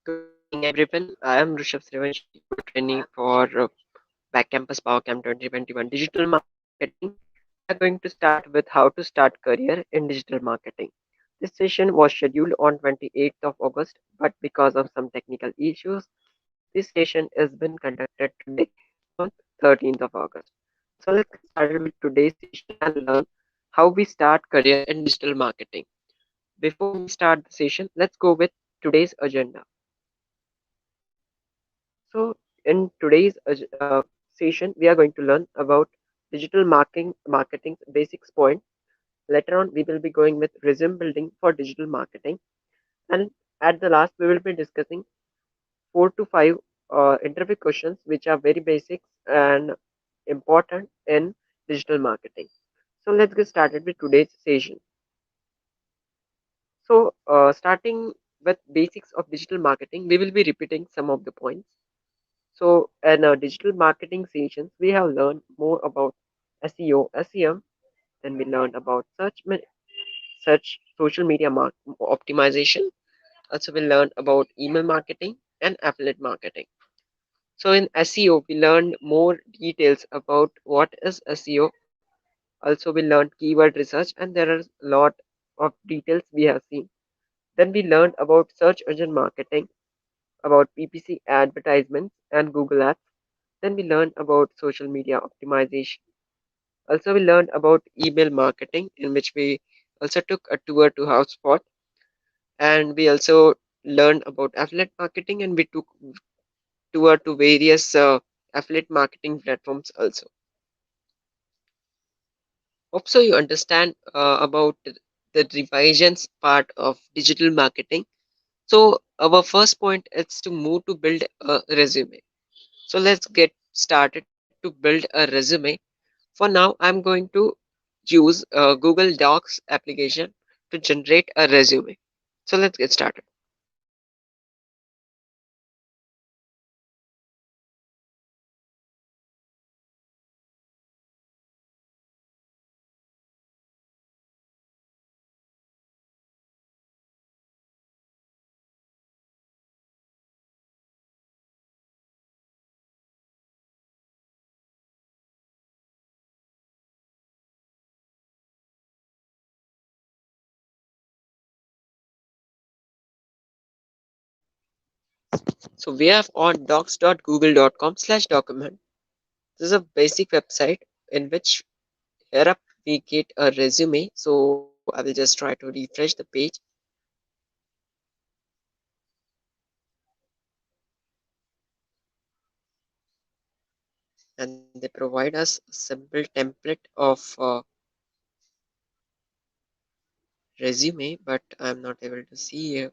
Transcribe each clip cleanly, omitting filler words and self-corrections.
Good evening, everyone. I am Rishabh Srivanshi, your trainee for Bagcampus Powercamp 2021 Digital Marketing. We are going to start with how to start career in digital marketing. This session was scheduled on 28th of August, but because of some technical issues, this session has been conducted today on 13th of August. So let's get started with today's session and learn how we start career in digital marketing. Before we start the session, let's go with today's agenda. So, in today's session, we are going to learn about digital marketing's basics point. Later on, we will be going with resume building for digital marketing, and at the last, we will be discussing 4 to 5 interview questions, which are very basic and important in digital marketing. So, let's get started with today's session. So, starting with basics of digital marketing, we will be repeating some of the points. So, in our digital marketing sessions, we have learned more about SEO, SEM, then we learned about search social media optimization. Also, we learned about email marketing and affiliate marketing. So, in SEO, we learned more details about what is SEO. Also, we learned keyword research, and there are a lot of details we have seen. Then we learned about search engine marketing, about PPC advertisements and Google Ads. Then we learned about social media optimization. Also, we learned about email marketing, in which we also took a tour to HubSpot, and we also learned about affiliate marketing, and we took tour to various affiliate marketing platforms also. Hope so you understand about the revisions part of digital marketing. So our first point is to move to build a resume. So let's get started to build a resume. For now, I'm going to use Google Docs application to generate a resume. So let's get started. So we have on docs.google.com/document. This is a basic website in which here up we get a resume. So I will just try to refresh the page, and they provide us a simple template of resume, but I'm not able to see here.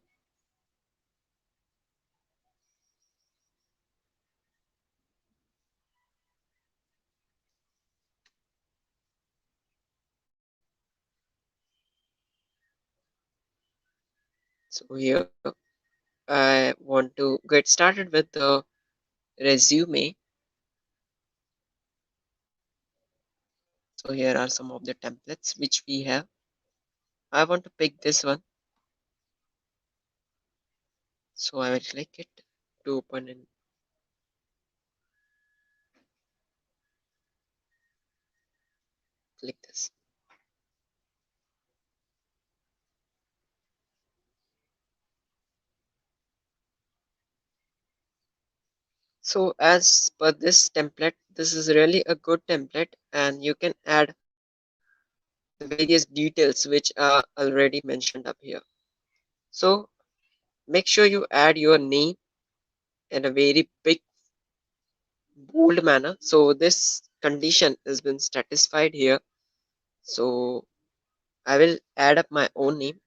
So here I want to get started with the resume. So here are some of the templates which we have. I want to pick this one. So I will click it to open and click this. So as per this template, this is really a good template, and you can add the various details which are already mentioned up here. So make sure you add your name in a very big bold manner. So this condition has been satisfied here. So I will add up my own name.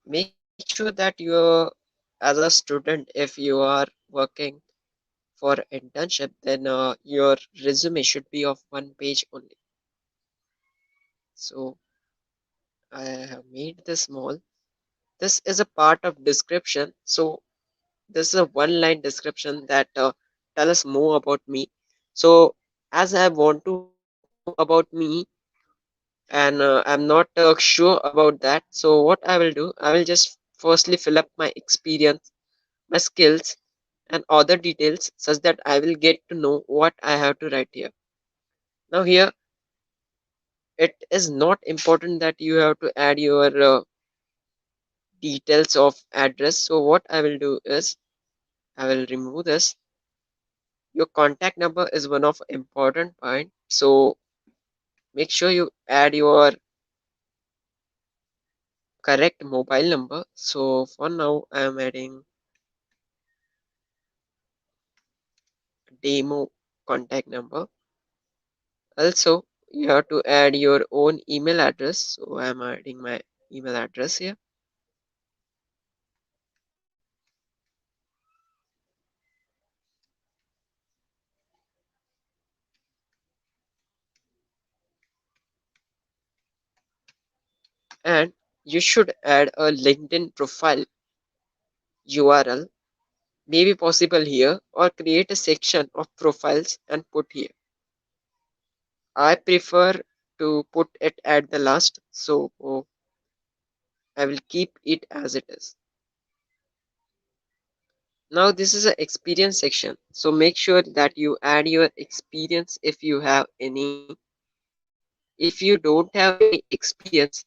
Make sure that you're, as a student, if you are working for internship, then your resume should be of one page only. So I have made this small. This is a part of description. So this is a one line description that tell us more about me. So as I want to know about me and I'm not sure about that, so what I will do, I will just firstly fill up my experience, my skills, and other details such that I will get to know what I have to write here. Now here it is not important that you have to add your details of address. So what I will do is I will remove this. Your contact number is one of important point. So make sure you add your correct mobile number. So for now I am adding demo contact number. Also you have to add your own email address. So I am adding my email address here. And you should add a LinkedIn profile URL, maybe possible here, or create a section of profiles and put here. I prefer to put it at the last, so I will keep it as it is. Now this is an experience section, so make sure that you add your experience if you have any. If you don't have any experience,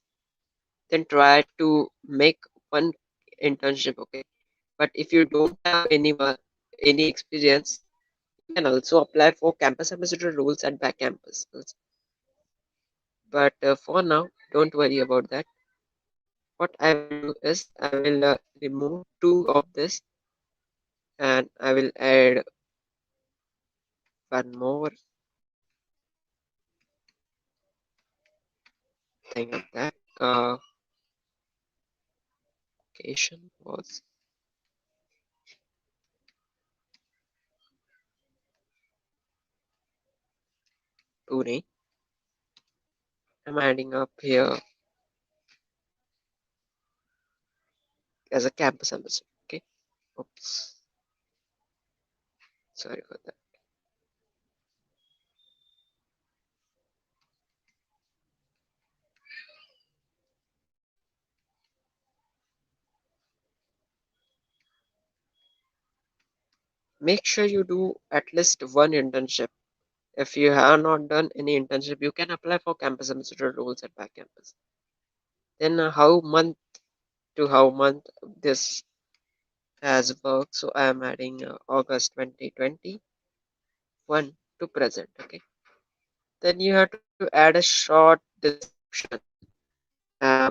then try to make one internship, okay? But if you don't have any experience, you can also apply for campus ambassador roles at Bagcampus. But for now, don't worry about that. What I will do is I will remove two of this and I will add one more thing of that. Location was Pune. I'm adding up here as a campus ambassador. Okay. Oops. Sorry for that. Make sure you do at least one internship. If you have not done any internship, you can apply for campus ambassador roles at Back Campus. Then how month to how month this has worked. So I am adding August 2021 to present. Okay. Then you have to add a short description.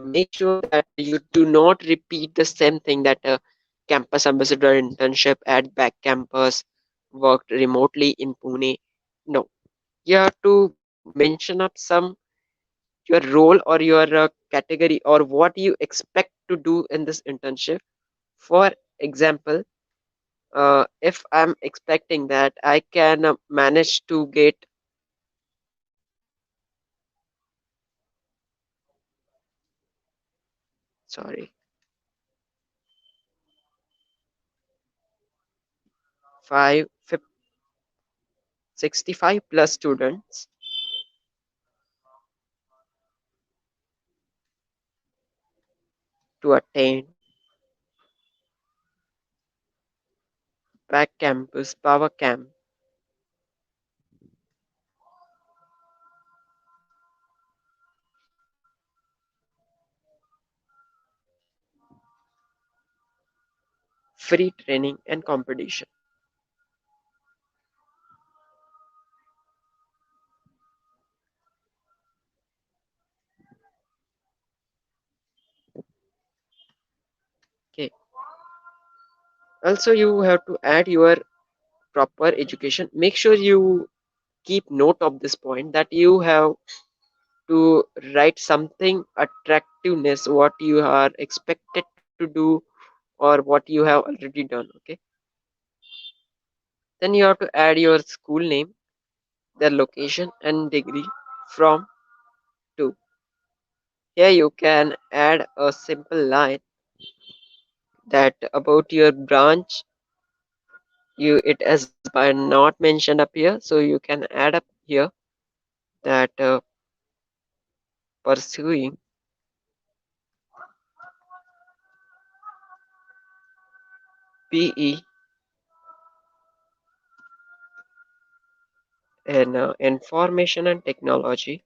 Make sure that you do not repeat the same thing that a campus ambassador internship at Back Campus worked remotely in Pune. No, you have to mention up some your role or your category or what you expect to do in this internship. For example, if I'm expecting that I can manage to get, sorry, 65 plus students to attend Back Campus Power Camp, free training and competition. Okay. Also, you have to add your proper education. Make sure you keep note of this point that you have to write something attractiveness what you are expected to do or what you have already done. Okay. Then you have to add your school name, their location and degree from to. Here you can add a simple line that about your branch you it has by not mentioned up here, so you can add up here that pursuing PE in information and technology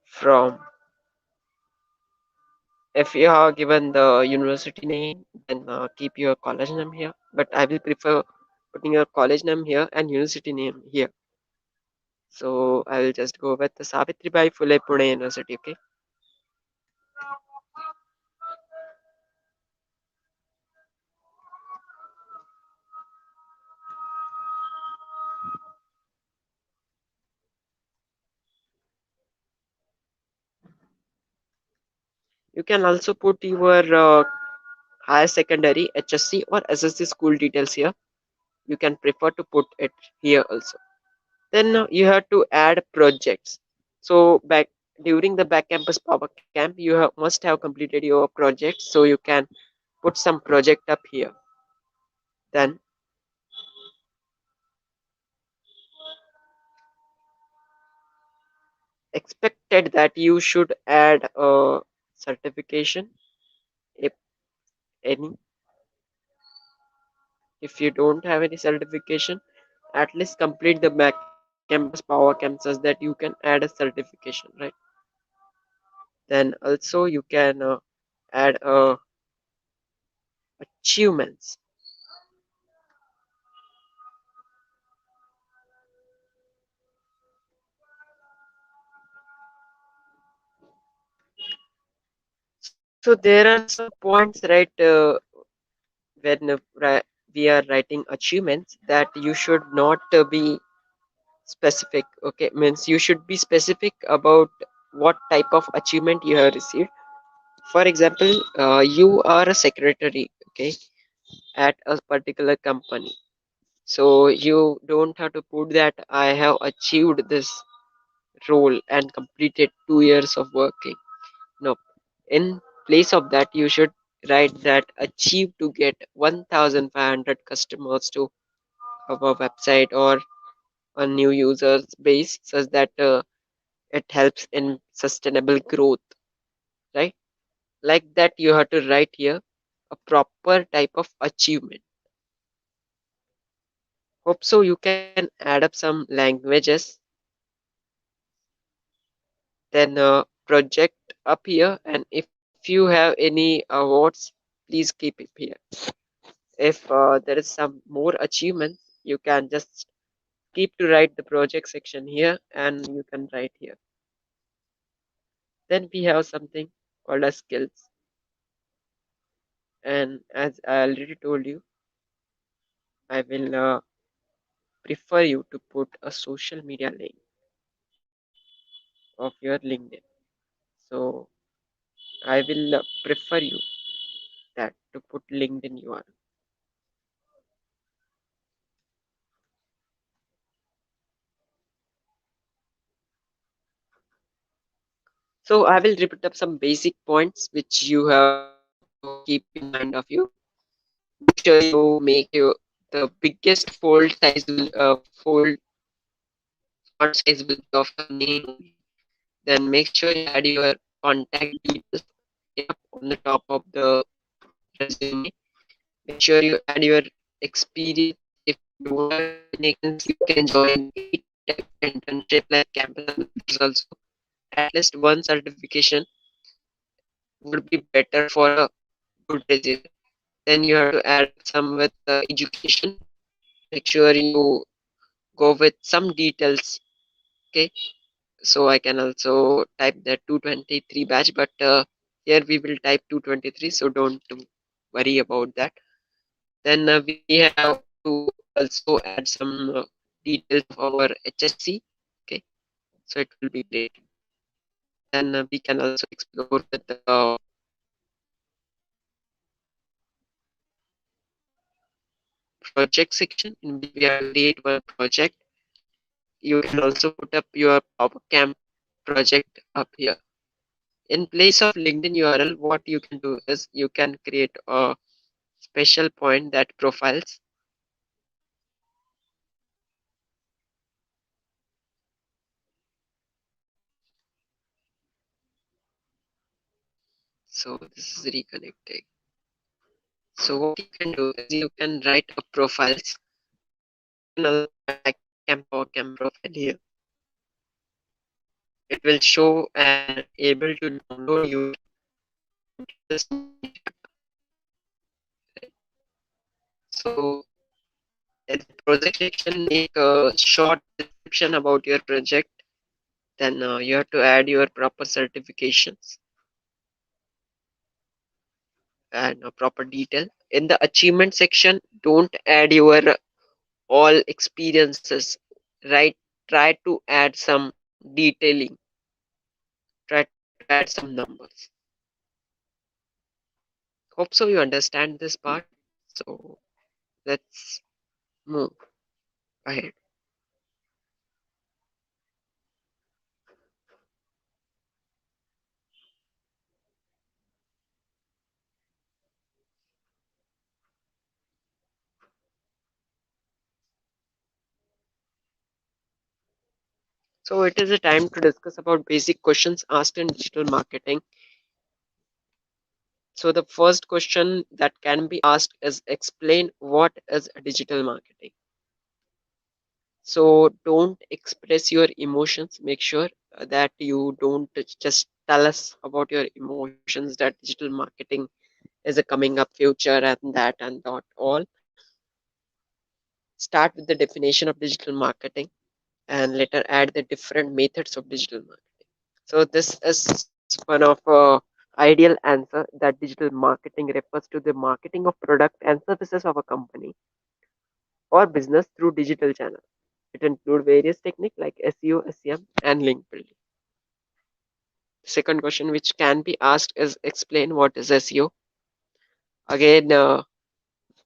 from, if you are given the university name, then keep your college name here. But I will prefer putting your college name here and university name here. So I will just go with the Savitribai Phule Pune University. Okay. You can also put your higher secondary, HSC or SSC school details here. You can prefer to put it here also. Then you have to add projects. So back during the back campus power camp, you must have completed your project. So you can put some project up here. Then expected that you should add a certification if any. If you don't have any certification, at least complete the back campus power camp such that you can add a certification, right? Then also you can add achievements. So there are some points, right? When we are writing achievements, that you should not be specific. Okay, means you should be specific about what type of achievement you have received. For example, you are a secretary, okay, at a particular company. So you don't have to put that I have achieved this role and completed 2 years of working. No, in place of that, you should write that achieve to get 1,500 customers to our website or a new users base, such that it helps in sustainable growth, right? Like that, you have to write here a proper type of achievement. Hope so. You can add up some languages, then project up here, and if you have any awards, please keep it here. If there is some more achievements, you can just keep to write the project section here, and you can write here. Then we have something called as skills, and as I already told you, I will prefer you to put a social media link of your LinkedIn. So I will prefer you that to put LinkedIn URL. So I will repeat up some basic points which you have to keep in mind of you. Make sure you make your the biggest fold size will fold font size will be of your name only. Then make sure you add your contact details yep, on the top of the resume. Make sure you add your experience. If you don't have any experience, you can join any type of internship like campus ambassadors also. At least one certification would be better for a good resume. Then you have to add up some with education. Make sure you go with some details. Okay, so I can also type that 223 batch, but here we will type 223, so don't worry about that. Then we have to also add some details of our HSC. Okay, so it will be great. Then we can also explore with the project section, in which we have to create one project you can also put up your Camp project up here. In place of LinkedIn URL, what you can do is you can create a special point that profiles. So this is reconnecting. So what you can do is you can write a profiles. You can also add like camp or camp profile here. It will show and able to download your details from the data. So at the project section, make a short description about your project. Then you have to add your proper certifications and a proper detail. In the achievement section, don't add your all experiences. Right? Try to add some detailing. Try to add some numbers. Hope so you understand this part. So let's move ahead. So it is a time to discuss about basic questions asked in digital marketing. So the first question that can be asked is explain what is digital marketing. So don't express your emotions. Make sure that you don't just tell us about your emotions that digital marketing is a coming up future and that and that all. Start with the definition of digital marketing and later add the different methods of digital marketing. So this is one of ideal answer that digital marketing refers to the marketing of product and services of a company or business through digital channels. It includes various techniques like SEO, SEM, and link building. Second question which can be asked is explain what is SEO. Again,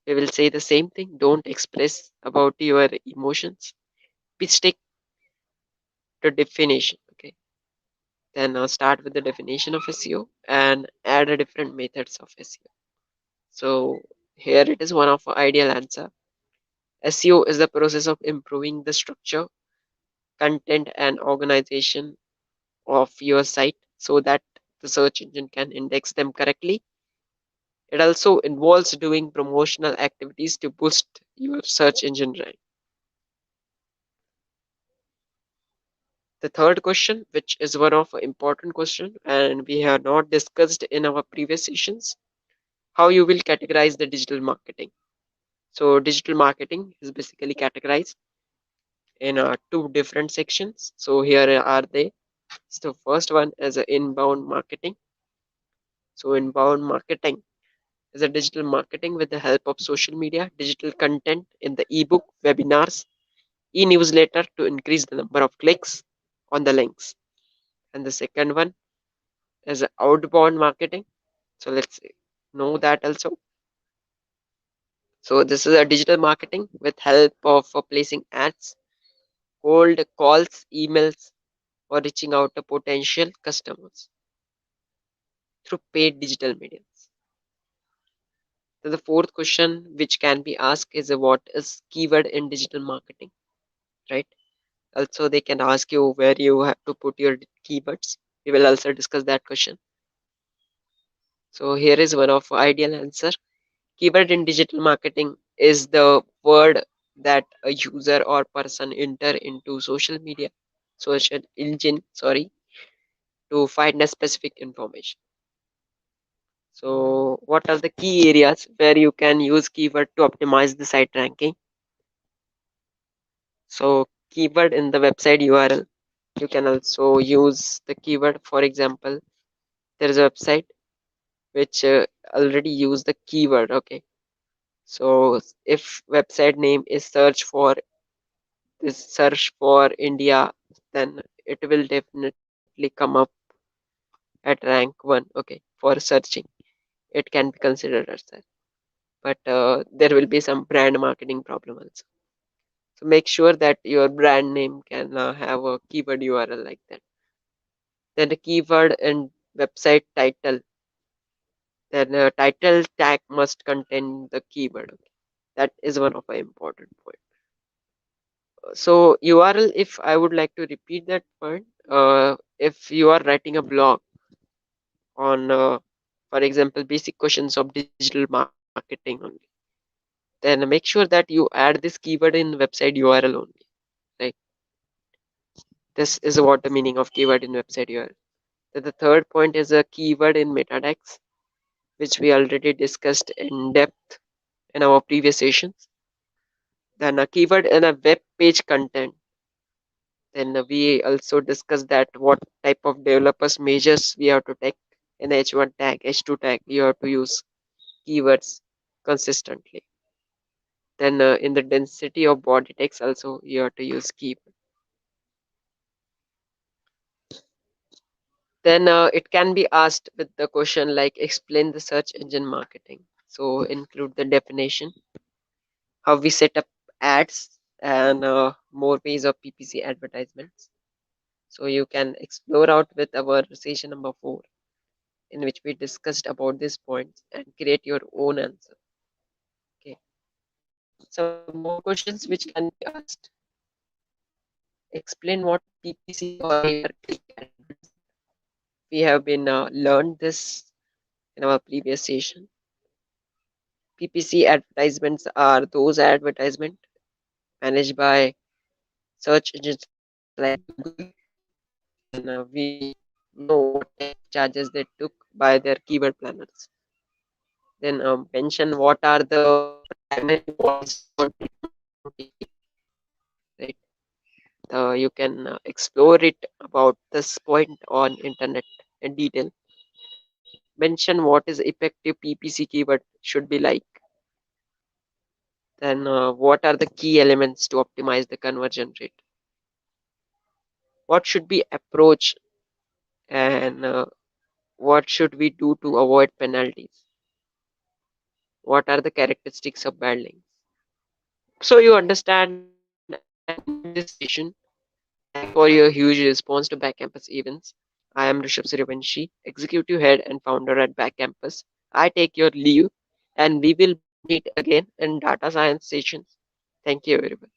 we will say the same thing. Don't express about your emotions. We stick to definition. Okay. Then start with the definition of SEO and add a different methods of SEO. So here it is one of our ideal answer. SEO is the process of improving the structure, content, and organization of your site so that the search engine can index them correctly. It also involves doing promotional activities to boost your search engine rank. The third question, which is one of important question and we have not discussed in our previous sessions, how you will categorize the digital marketing. So digital marketing is basically categorized in two different sections. So here are they. So first one is a inbound marketing. So inbound marketing is a digital marketing with the help of social media, digital content in the ebook, webinars, e-newsletter to increase the number of clicks on the links. And the second one is outbound marketing. So let's know that also. So this is a digital marketing with help of placing ads, cold calls, emails, or reaching out to potential customers through paid digital mediums. So the fourth question which can be asked is what is keyword in digital marketing, right? Also they can ask you where you have to put your keywords. We will also discuss that question. So here is one of ideal answer. Keyword in digital marketing is the word that a user or person enter into social engine, sorry, to find a specific information. So what are the key areas where you can use keyword to optimize the site ranking? So keyword in the website URL. You can also use the keyword. For example, there is a website which already use the keyword. Okay. So if website name is search for India, then it will definitely come up at rank 1. Okay, for searching, it can be considered as that. But there will be some brand marketing problem also. So make sure that your brand name can have a keyword URL like that. Then the keyword and website title. Then title tag must contain the keyword. Okay. That is one of the important point. So URL, if I would like to repeat that point, if you are writing a blog on, for example, basic questions of digital marketing only, then make sure that you add this keyword in website URL only. Right. This is what the meaning of keyword in website URL. Then the third point is a keyword in meta tags, which we already discussed in depth in our previous sessions. Then a keyword in a web page content. Then we also discussed that what type of developers measures we have to take in H1 tag, H2 tag. You have to use keywords consistently. Then in the density of body text also you have to use keyword. Then it can be asked with the question like explain the search engine marketing. So include the definition, how we set up ads, and more ways of PPC advertisements. So you can explore out with our session number 4, in which we discussed about these points and create your own answer. Okay. Some more questions which can be asked. Explain what PPC or pay-per-click advertisement. We have been learned this in our previous session. PPC advertisements are those advertisements managed by search engines like Google. Then we know what type of charges they took by their keyword planners. Then mention what are the primary points you want to PPC, right? You can explore it about this point on internet in detail. Mention what is effective PPC keyword should be like. Then what are the key elements to optimize the conversion rate? What should be approach, and what should we do to avoid penalties? What are the characteristics of bad links? So you understand and conclude this session. Thank you for your huge response to Backcampus events. I am Rishabh Suryavanshi, Executive Head and Founder at Backcampus. I take your leave and we will meet again in data science sessions. Thank you, everyone.